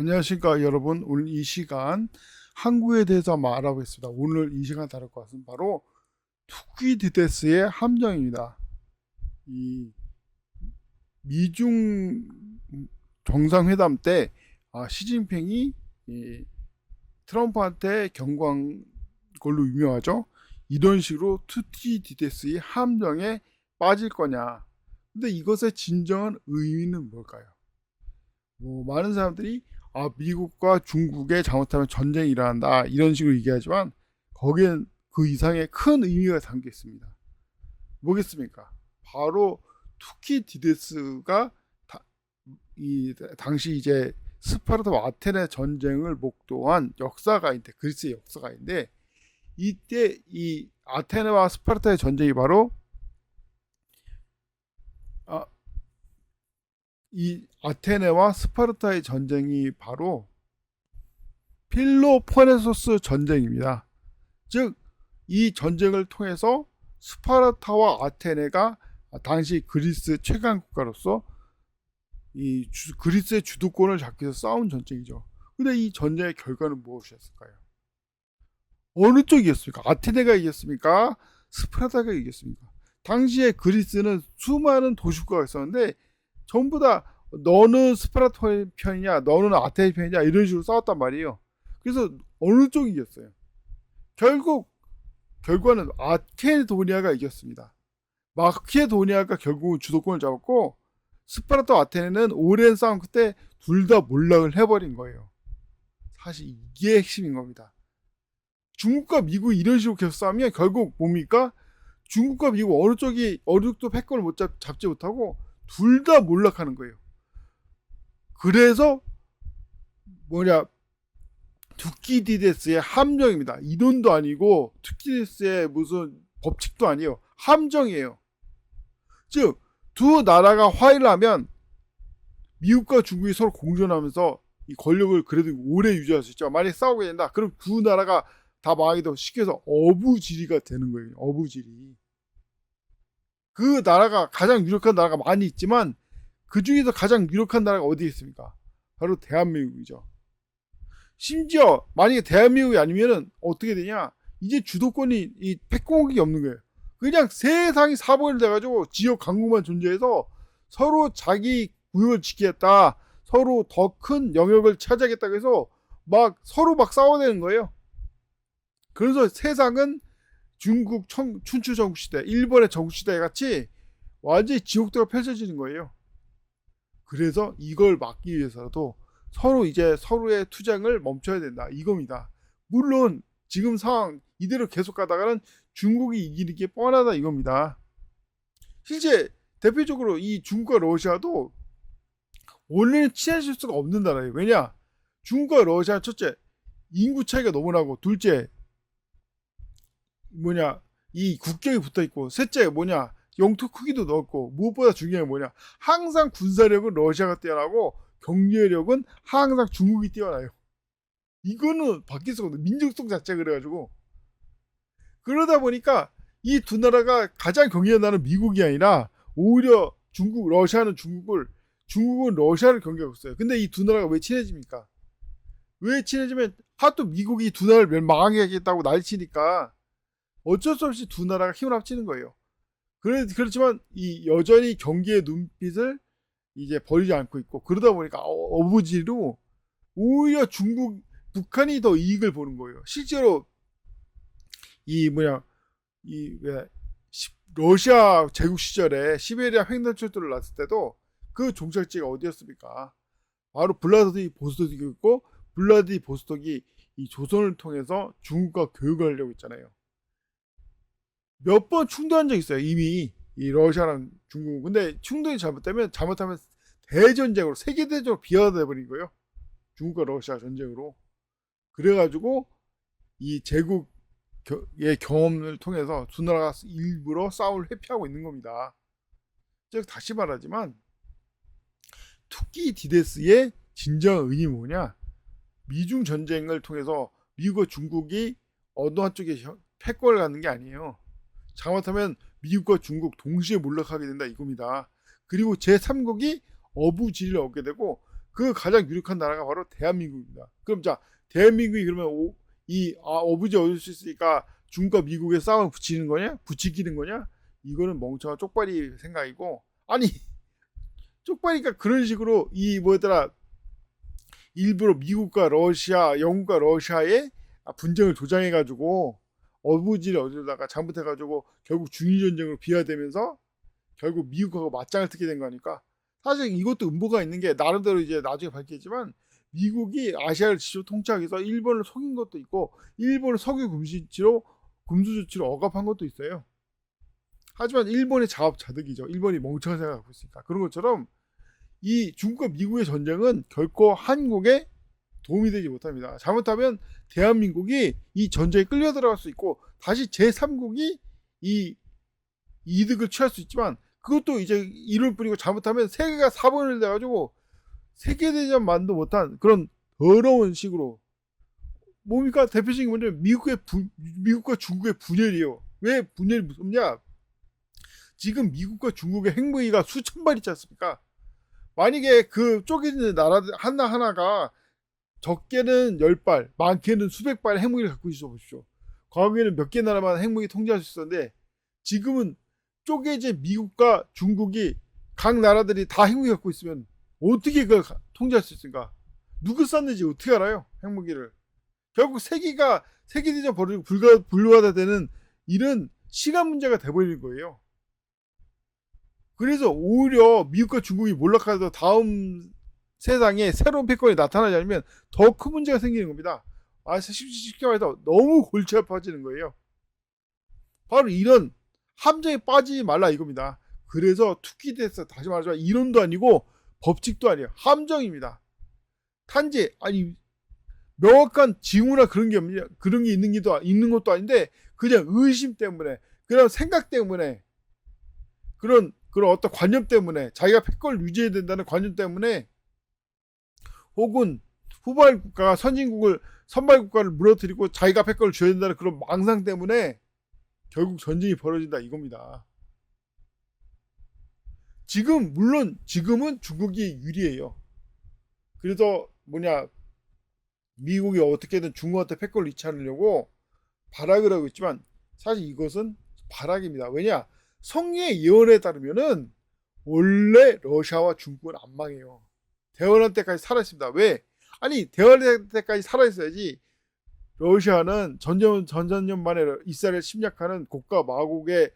안녕하십니까 여러분. 오늘 이 시간 항구에 대해서 한번 알아보겠습니다. 오늘 이 시간 다룰 것은 바로 투키디데스의 함정입니다. 이 미중 정상회담 때 시진핑이 이 트럼프한테 경고한 걸로 유명하죠. 이런 식으로 투키디데스의 함정에 빠질 거냐. 근데 이것의 진정한 의미는 뭘까요? 많은 사람들이 미국과 중국의 잘못하면 전쟁이 일어난다 이런 식으로 얘기하지만 거기엔 그 이상의 큰 의미가 담겨 있습니다. 뭐겠습니까? 바로 투키디데스가 당시 이제 스파르타와 아테네 전쟁을 목도한 역사가 있는데, 그리스의 역사가 있는데, 이때 이 아테네와 스파르타의 전쟁이 바로 이 아테네와 스파르타의 전쟁이 바로 필로포네소스 전쟁입니다. 즉, 이 전쟁을 통해서 스파르타와 아테네가 당시 그리스 최강 국가로서 이 그리스의 주도권을 잡기 위해서 싸운 전쟁이죠. 근데 이 전쟁의 결과는 무엇이었을까요? 어느 쪽이 이겼습니까? 아테네가 이겼습니까? 스파르타가 이겼습니까? 당시에 그리스는 수많은 도시국가가 있었는데 전부 다 너는 스파르타 편이냐, 너는 아테네 편이냐 이런 식으로 싸웠단 말이에요. 그래서 어느 쪽이 이겼어요? 결국 결과는 마케도니아가 이겼습니다. 마케도니아가 결국은 주도권을 잡았고 스파르타와 아테네는 오랜 싸움 끝에 둘 다 몰락을 해버린 거예요. 사실 이게 핵심인 겁니다. 중국과 미국이 이런 식으로 계속 싸우면 결국 뭡니까? 중국과 미국 어느 쪽도 패권을 잡지 못하고 둘 다 몰락하는 거예요. 그래서 투키디데스의 함정입니다. 이론도 아니고 투키디데스의 무슨 법칙도 아니에요. 함정이에요. 즉 두 나라가 화해를 하면 미국과 중국이 서로 공존하면서 이 권력을 그래도 오래 유지할 수 있죠. 만약에 싸우게 된다. 그럼 두 나라가 다 망하기도 쉽게 해서 어부지리가 되는 거예요. 어부지리. 그 나라가 가장 유력한 나라가 많이 있지만 그 중에서 가장 유력한 나라가 어디에 있습니까? 바로 대한민국이죠. 심지어 만약에 대한민국이 아니면은 어떻게 되냐? 이제 주도권이 이 패권국이 없는 거예요. 그냥 세상이 사본이 돼가지고 지역 강국만 존재해서 서로 자기 구역을 지키겠다, 서로 더 큰 영역을 차지하겠다고 해서 서로 싸워대는 거예요. 그래서 세상은 중국 춘추 전국시대, 일본의 전국시대 같이 완전히 지옥도가 펼쳐지는 거예요. 그래서 이걸 막기 위해서라도 서로 이제 서로의 투쟁을 멈춰야 된다 이겁니다. 물론 지금 상황 이대로 계속 가다가는 중국이 이기는 게 뻔하다 이겁니다. 실제 대표적으로 이 중국과 러시아도 원래는 친해질 수가 없는 나라예요. 왜냐? 중국과 러시아 첫째 인구 차이가 너무 나고, 둘째 이 국경이 붙어 있고, 셋째 영토 크기도 넓고, 무엇보다 중요한 게 항상 군사력은 러시아가 뛰어나고 경제력은 항상 중국이 뛰어나요. 이거는 바뀔 수가 없는 민족성 자체가 그래가지고, 그러다 보니까 이 두 나라가 가장 경계한 나라는 미국이 아니라 오히려 러시아는 중국은 러시아를 경계하고 있어요. 근데 이 두 나라가 왜 친해집니까? 왜 친해지면 하도 미국이 두 나라를 망하게 하겠다고 난리치니까 어쩔 수 없이 두 나라가 힘을 합치는 거예요. 그렇지만 이 여전히 경계의 눈빛을 이제 버리지 않고 있고, 그러다 보니까 어부지로 오히려 북한이 더 이익을 보는 거예요. 실제로 러시아 제국 시절에 시베리아 횡단철도를 놨을 때도 그 종착지가 어디였습니까? 바로 블라디보스톡이었고, 블라디보스톡이 이 조선을 통해서 중국과 교육을 하려고 했잖아요. 몇 번 충돌한 적 있어요. 이미 이 러시아랑 중국. 근데 충돌이 잘못하면 대전쟁으로, 세계대전으로 비화돼 버린 거예요. 중국과 러시아 전쟁으로. 그래가지고 이 제국의 경험을 통해서 두 나라가 일부러 싸움을 회피하고 있는 겁니다. 즉 다시 말하지만 투키디데스의 진정한 의미는 뭐냐? 미중 전쟁을 통해서 미국과 중국이 어느 한쪽에 패권을 갖는 게 아니에요. 잘못하면 미국과 중국 동시에 몰락하게 된다 이겁니다. 그리고 제3국이 어부지리를 얻게 되고, 그 가장 유력한 나라가 바로 대한민국입니다. 그럼 자, 대한민국이 그러면 어부지 얻을 수 있으니까 중국과 미국의 싸움을 부추기는 거냐? 이거는 멍청한 쪽발이 생각이고, 아니 쪽발이니까 그런 식으로 일부러 미국과 러시아, 영국과 러시아의 분쟁을 조장해가지고 어부지를 얻으려다가 잘못해가지고 결국 중일전쟁으로 비화되면서 결국 미국하고 맞짱을 뜨게 된 거니까. 사실 이것도 음모가 있는 게 나름대로 이제 나중에 밝히겠지만 미국이 아시아를 직접 통치하기 위해서 일본을 속인 것도 있고 일본을 석유 금수 조치로 억압한 것도 있어요. 하지만 일본의 자업자득이죠. 일본이 멍청한 생각을 갖고 있으니까. 그런 것처럼 이 중국과 미국의 전쟁은 결코 한국에 도움이 되지 못합니다. 잘못하면 대한민국이 이 전쟁에 끌려 들어갈 수 있고 다시 제3국이 이 이득을 취할 수 있지만 그것도 이제 이룰 뿐이고 잘못하면 세계가 사분을 돼가지고 세계대전만도 못한 그런 더러운 식으로 뭡니까? 대표적인 문제는 미국과 중국의 분열이에요. 왜 분열이 무섭냐? 지금 미국과 중국의 핵무기가 수천 발 있지 않습니까? 만약에 그 쪼개지는 나라들 하나하나가 적게는 10발, 많게는 수백 발의 핵무기를 갖고 있어 보십시오. 과거에는 몇 개 나라만 핵무기 통제할 수 있었는데 지금은 쪼개진 미국과 중국이 각 나라들이 다 핵무기 갖고 있으면 어떻게 그걸 통제할 수 있을까? 누구 쐈는지 어떻게 알아요? 핵무기를. 결국 세계대전 벌어지고 불가하다 되는 일은 시간 문제가 돼버리는 거예요. 그래서 오히려 미국과 중국이 몰락하더라도 다음 세상에 새로운 패권이 나타나지 않으면 더 큰 문제가 생기는 겁니다. 쉽게 말해서 너무 골치 아파지는 거예요. 바로 이런 함정에 빠지지 말라 이겁니다. 그래서 투키대스 다시 말하지만 이론도 아니고 법칙도 아니에요. 함정입니다. 탄재 아니 명확한 징후나 그런 게 있는 것도 아닌데 그냥 의심 때문에 그런 생각 때문에 그런 어떤 관념 때문에 자기가 패권을 유지해야 된다는 관념 때문에 혹은 후발 국가가 선발 국가를 무너뜨리고 자기가 패권을 줘야 된다는 그런 망상 때문에 결국 전쟁이 벌어진다 이겁니다. 물론 지금은 중국이 유리해요. 그래서 미국이 어떻게든 중국한테 패권을 잃지 않으려고 발악을 하고 있지만 사실 이것은 발악입니다. 왜냐? 성리의 예언에 따르면은 원래 러시아와 중국은 안 망해요. 대화할 때까지 살아있습니다. 왜? 아니 대화할 때까지 살아있어야지. 러시아는 전전년 만에 이스라엘 침략하는 고가 마곡의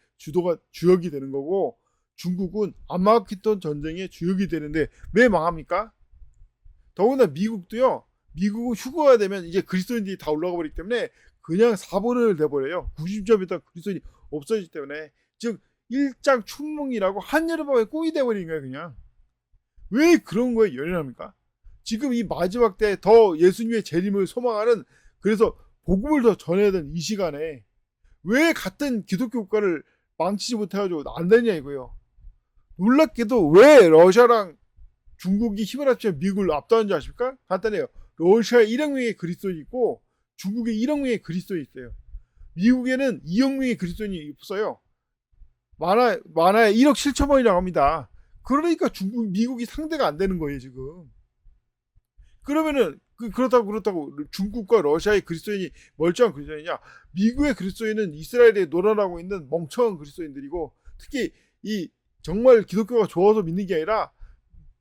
주역이 되는 거고 중국은 아마키톤 전쟁의 주역이 되는데 왜 망합니까? 더구나 미국도요. 미국은 휴거가 되면 이제 그리스도인들이 다 올라가 버리기 때문에 그냥 사본을 내버려요. 90점이다 그리스도인이 없어지기 때문에 즉 일장 춘몽이라고 한여름밤에 꽁이 돼버린 거예요. 그냥 왜 그런 거에 연연합니까? 지금 이 마지막 때 더 예수님의 재림을 소망하는 그래서 복음을 더 전해야 되는 이 시간에 왜 같은 기독교 국가를 망치지 못해가지고 안 되냐 이거예요. 놀랍게도 왜 러시아랑 중국이 힘을 합치면 미국을 압도하는지 아십니까? 간단해요. 러시아에 1억 명의 그리스도인이 있고 중국에 1억 명의 그리스도인이 있어요. 미국에는 2억 명의 그리스도인이 없어요. 많아야 1억 7천만이라고 합니다. 그러니까 미국이 상대가 안 되는 거예요 지금. 그러면은 그렇다고 중국과 러시아의 그리스도인이 멀쩡한 그리스도인이냐? 미국의 그리스도인은 이스라엘에 놀아나고 있는 멍청한 그리스도인들이고 특히 이 정말 기독교가 좋아서 믿는 게 아니라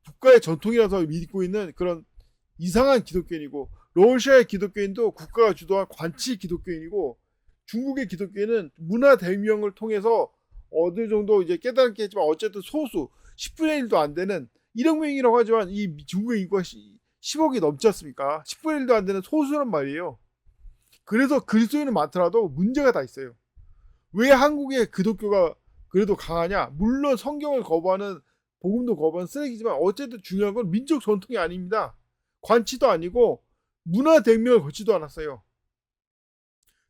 국가의 전통이라서 믿고 있는 그런 이상한 기독교인이고 러시아의 기독교인도 국가가 주도한 관치 기독교인이고 중국의 기독교인은 문화 대명을 통해서 어느 정도 이제 깨닫게 했지만 어쨌든 소수 10분의 1도 안 되는 1억 명이라고 하지만 이 중국의 인구가 10억이 넘지 않습니까? 10분의 1도 안 되는 소수란 말이에요. 그래서 그리스도인은 많더라도 문제가 다 있어요. 왜 한국의 기독교가 그래도 강하냐? 물론 성경을 거부하는 복음도 거부하는 쓰레기지만 어쨌든 중요한 건 민족 전통이 아닙니다. 관치도 아니고 문화 대명을 거치도 않았어요.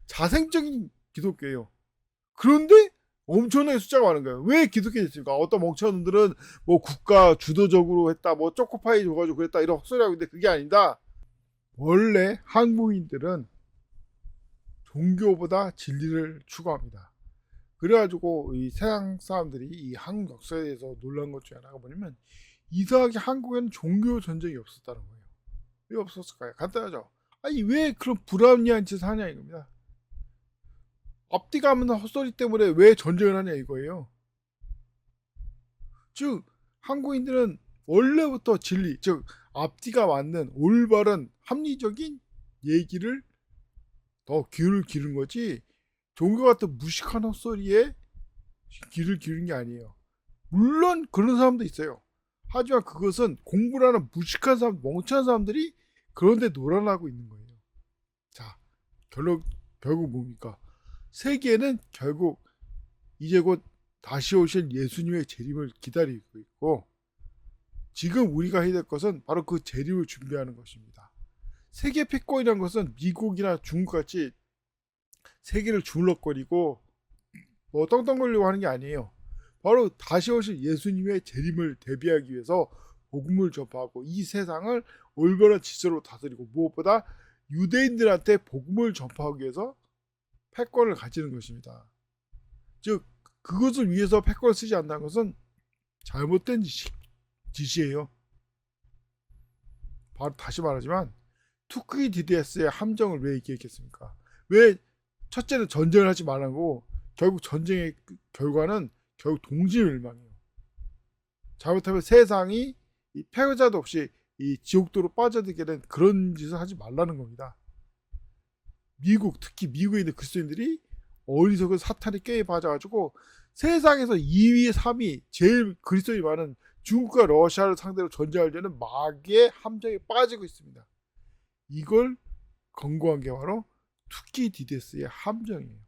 자생적인 기독교예요. 그런데 엄청나게 숫자가 많은 거예요. 왜 기독교가 됐습니까? 어떤 멍청한 놈들은 뭐 국가 주도적으로 했다, 뭐 초코파이 줘가지고 그랬다 이런 헛소리하고 있는데 그게 아니다. 원래 한국인들은 종교보다 진리를 추구합니다. 그래가지고 이 서양 사람들이 이 한국 역사에 대해서 놀란 것 중에 하나가 뭐냐면 이상하게 한국에는 종교 전쟁이 없었다는 거예요. 왜 없었을까요? 간단하죠. 아니 왜 그런 불합리한 짓을 하냐 이겁니다. 앞뒤가 없는 헛소리 때문에 왜 전쟁을 하냐 이거예요. 즉 한국인들은 원래부터 진리, 즉 앞뒤가 맞는 올바른 합리적인 얘기를 더 귀를 기른 거지 종교 같은 무식한 헛소리에 귀를 기른 게 아니에요. 물론 그런 사람도 있어요. 하지만 그것은 공부를 하는 무식한 사람, 멍청한 사람들이 그런데 놀아나고 있는 거예요. 자, 결국 뭡니까? 세계는 결국 이제 곧 다시 오실 예수님의 재림을 기다리고 있고 지금 우리가 해야 될 것은 바로 그 재림을 준비하는 것입니다. 세계 패권이라는 것은 미국이나 중국같이 세계를 주물럭거리고 뭐 떵떵거리려고 하는 게 아니에요. 바로 다시 오실 예수님의 재림을 대비하기 위해서 복음을 전파하고 이 세상을 올바른 질서로 다스리고 무엇보다 유대인들한테 복음을 전파하기 위해서 패권을 가지는 것입니다. 즉 그것을 위해서 패권을 쓰지 않는다는 것은 잘못된 짓이에요. 바로 다시 말하지만 투키디데스의 함정을 왜 얘기했겠습니까? 왜 첫째는 전쟁을 하지 말라고 결국 전쟁의 결과는 결국 동지멸망이에요. 잘못하면 세상이 이 패자도 없이 이 지옥도로 빠져들게 된 그런 짓을 하지 말라는 겁니다. 특히 미국에 있는 그리스도인들이 어리석은 사탄에 꾀에 빠져가지고 세상에서 2위, 3위 제일 그리스도인이 많은 중국과 러시아를 상대로 전쟁하려는 마귀의 함정에 빠지고 있습니다. 이걸 권고한 게 바로 투키디데스의 함정이에요.